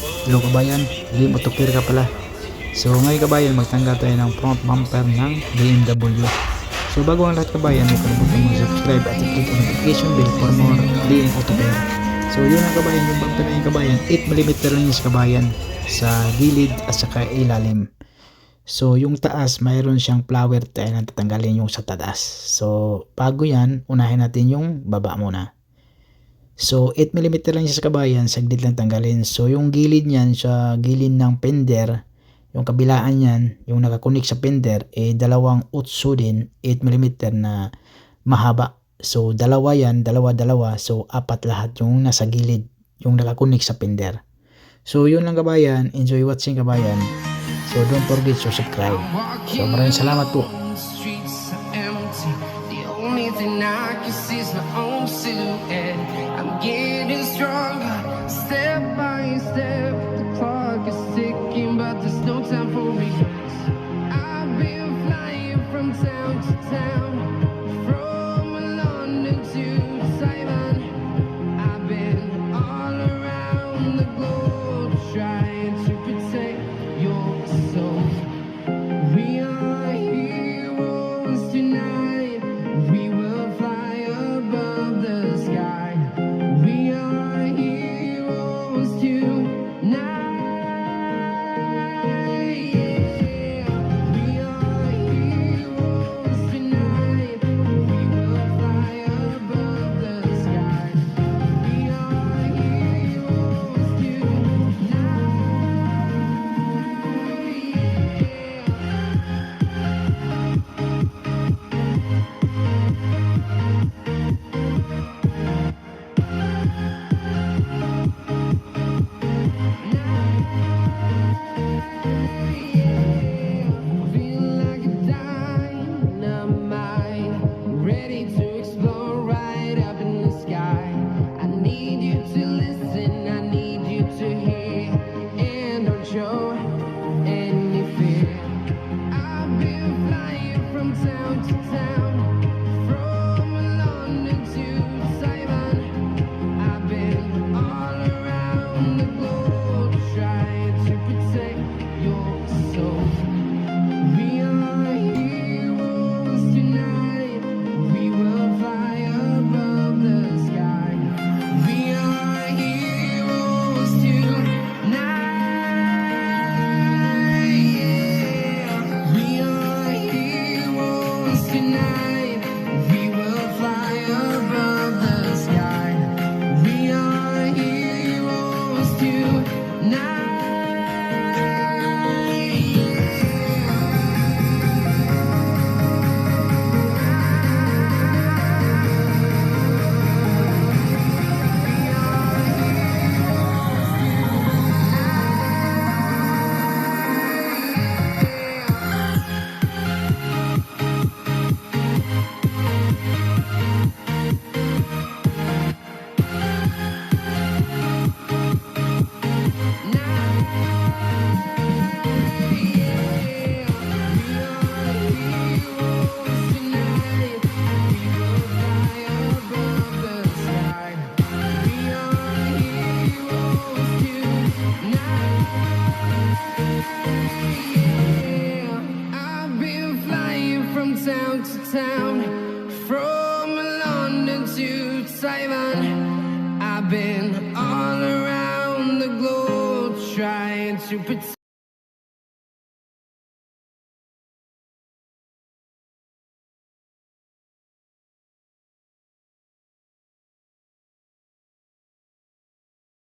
Hello kabayan, hindi mo tukir ka pala. So ngayon kabayan, magtanggal tayo ng front bumper ng BMW. So bago ang lahat kabayan, huwag kalimutan mag-subscribe at i-click ang notification bell for more DM auto care. So yun ang kabayan, yung bumper na yung kabayan, 8mm lang yung kabayan sa gilid at saka ilalim. So yung taas, mayroon siyang flower tayo na tatanggalin yung sa taas. So bago yan, unahin natin yung baba muna. So 8mm lang siya sa kabayan, saglit lang tanggalin. So yung gilid niyan sa gilid ng fender, yung kabilaan niyan, yung nakakunik sa fender, dalawang utso din, 8mm na mahaba. So dalawa yan, dalawa. So apat lahat yung nasa gilid, yung nakakunik sa fender. So yun lang kabayan, enjoy watching kabayan. So don't forget to subscribe. So maraming salamat po. Anything I can see is my own silhouette. I'm getting stronger, step by step. The clock is ticking, but there's no time for regrets. I've been flying from town to town, from London to Taiwan. I've been all around the globe, trying to protect your soul. We are heroes tonight. We will fly above the sky. We are heroes tonight. Yeah. We are heroes tonight. We will fly above the sky. We are heroes tonight. Ready to explore right up in the sky. I need you to listen, I need you to hear, and don't show any fear. I've been flying from town to town, from London to Taiwan. I've been all around the globe, trying to protect your soul. We are heroes tonight. We will fly above the sky. We are heroes tonight. Yeah. We are heroes tonight. We will fly above the sky. We are heroes tonight. Town to town, from London to Taiwan. I've been all around the globe trying to protect